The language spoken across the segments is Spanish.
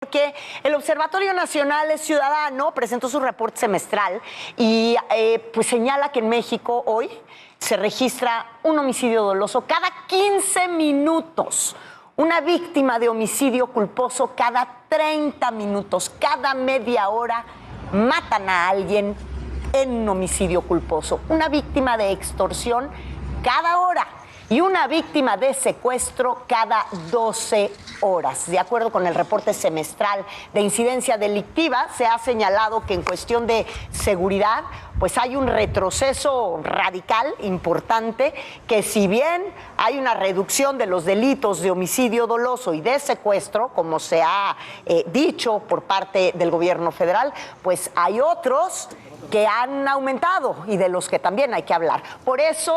Porque el Observatorio Nacional Ciudadano presentó su reporte semestral y pues señala que en México hoy se registra un homicidio doloso cada 15 minutos, una víctima de homicidio culposo cada 30 minutos, cada media hora matan a alguien en un homicidio culposo, una víctima de extorsión cada hora y una víctima de secuestro cada 12 horas. De acuerdo con el reporte semestral de incidencia delictiva, se ha señalado que en cuestión de seguridad, pues hay un retroceso radical importante, que si bien hay una reducción de los delitos de homicidio doloso y de secuestro, como se ha dicho por parte del gobierno federal, pues hay otros que han aumentado y de los que también hay que hablar. Por eso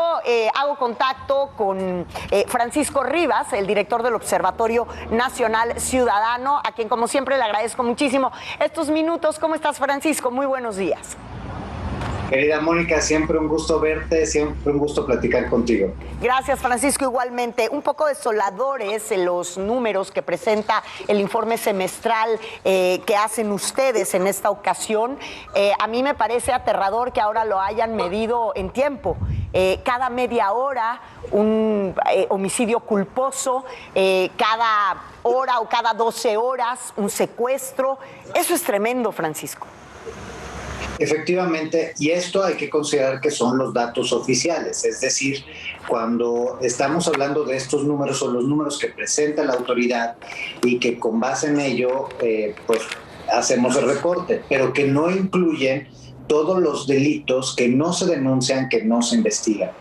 hago contacto con Francisco Rivas, el director del Observatorio Nacional Ciudadano, a quien como siempre le agradezco muchísimo estos minutos. ¿Cómo estás, Francisco? Muy buenos días. Querida Mónica, siempre un gusto verte, siempre un gusto platicar contigo. Gracias, Francisco, igualmente. Un poco desoladores los números que presenta el informe semestral que hacen ustedes en esta ocasión. A mí me parece aterrador que ahora lo hayan medido en tiempo. Cada media hora un homicidio culposo, cada hora o cada 12 horas un secuestro. Eso es tremendo, Francisco. Efectivamente, y esto hay que considerar que son los datos oficiales, es decir, cuando estamos hablando de estos números, son los números que presenta la autoridad y que con base en ello, pues hacemos el reporte, pero que no incluyen todos los delitos que no se denuncian, que no se investigan.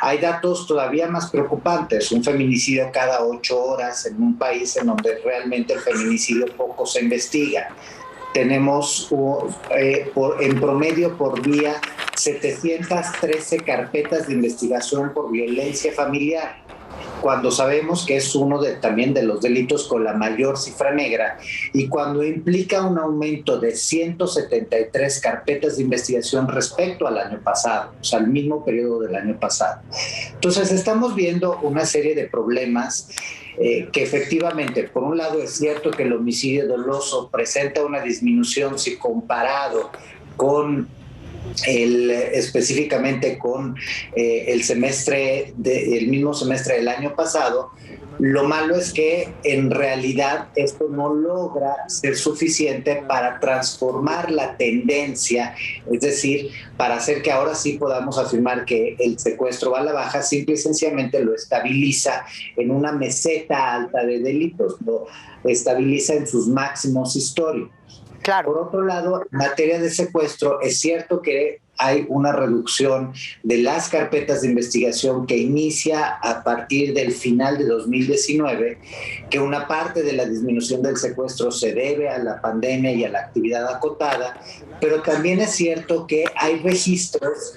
Hay datos todavía más preocupantes, un feminicidio cada 8 horas en un país en donde realmente el feminicidio poco se investiga. Tenemos en promedio por día 713 carpetas de investigación por violencia familiar, cuando sabemos que es uno también de los delitos con la mayor cifra negra y cuando implica un aumento de 173 carpetas de investigación respecto al año pasado, o sea, al mismo periodo del año pasado. Entonces, estamos viendo una serie de problemas que efectivamente, por un lado es cierto que el homicidio doloso presenta una disminución si comparado con específicamente con el mismo semestre del año pasado. Lo malo es que en realidad esto no logra ser suficiente para transformar la tendencia, es decir, para hacer que ahora sí podamos afirmar que el secuestro va a la baja. Simple y sencillamente lo estabiliza en una meseta alta de delitos, lo estabiliza en sus máximos históricos. Claro. Por otro lado, en materia de secuestro, es cierto que hay una reducción de las carpetas de investigación que inicia a partir del final de 2019, que una parte de la disminución del secuestro se debe a la pandemia y a la actividad acotada, pero también es cierto que hay registros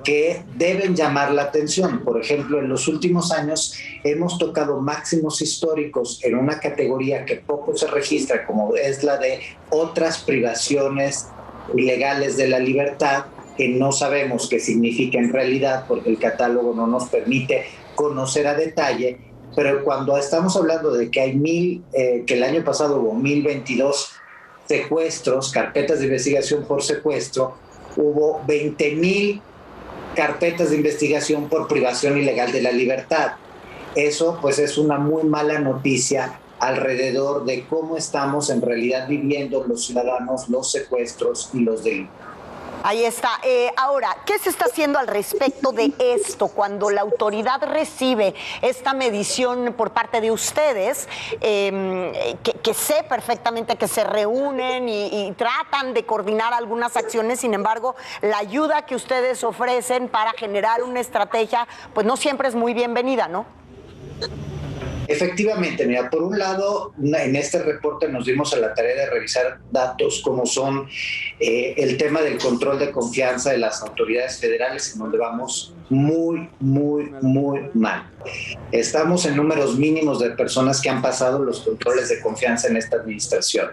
que deben llamar la atención. Por ejemplo, en los últimos años hemos tocado máximos históricos en una categoría que poco se registra, como es la de otras privaciones ilegales de la libertad, que no sabemos qué significa en realidad porque el catálogo no nos permite conocer a detalle, pero cuando estamos hablando de que hay que el año pasado hubo 1,022 secuestros, carpetas de investigación por secuestro, hubo 20,000 carpetas de investigación por privación ilegal de la libertad. Eso pues es una muy mala noticia alrededor de cómo estamos en realidad viviendo los ciudadanos los secuestros y los delitos. Ahí está. Ahora, ¿qué se está haciendo al respecto de esto cuando la autoridad recibe esta medición por parte de ustedes? Que sé perfectamente que se reúnen y tratan de coordinar algunas acciones, sin embargo, la ayuda que ustedes ofrecen para generar una estrategia, pues no siempre es muy bienvenida, ¿no? Efectivamente, mira, por un lado, en este reporte nos dimos a la tarea de revisar datos como son el tema del control de confianza de las autoridades federales, en donde vamos muy mal. Estamos en números mínimos de personas que han pasado los controles de confianza en esta administración.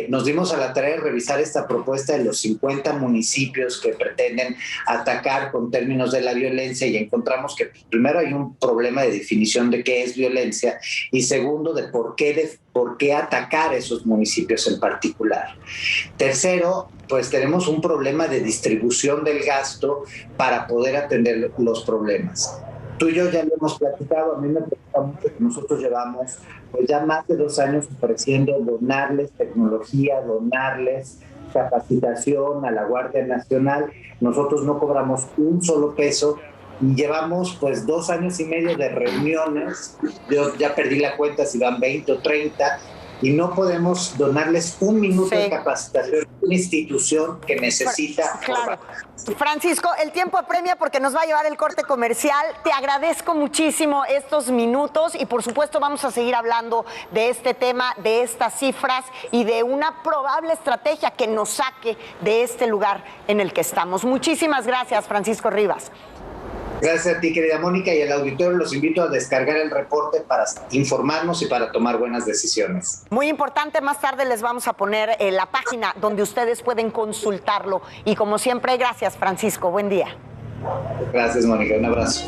Nos dimos a la tarea de revisar esta propuesta de los 50 municipios que pretenden atacar con términos de la violencia y encontramos que primero hay un problema de definición de qué es violencia violencia, y segundo, de por qué atacar esos municipios en particular. Tercero, pues tenemos un problema de distribución del gasto para poder atender los problemas. Tú y yo ya lo hemos platicado, a mí me preocupa mucho que nosotros llevamos pues ya más de 2 años ofreciendo donarles tecnología, donarles capacitación a la Guardia Nacional. Nosotros no cobramos un solo peso y llevamos pues 2 años y medio de reuniones. Yo ya perdí la cuenta si van 20 o 30 y no podemos donarles un minuto de capacitación a una institución que necesita. Claro. Francisco, el tiempo apremia porque nos va a llevar el corte comercial. Te agradezco muchísimo estos minutos y por supuesto vamos a seguir hablando de este tema, de estas cifras y de una probable estrategia que nos saque de este lugar en el que estamos. Muchísimas gracias, Francisco Rivas. Gracias a ti, querida Mónica, y al auditorio los invito a descargar el reporte para informarnos y para tomar buenas decisiones. Muy importante, más tarde les vamos a poner la página donde ustedes pueden consultarlo. Y como siempre, gracias, Francisco. Buen día. Gracias, Mónica. Un abrazo.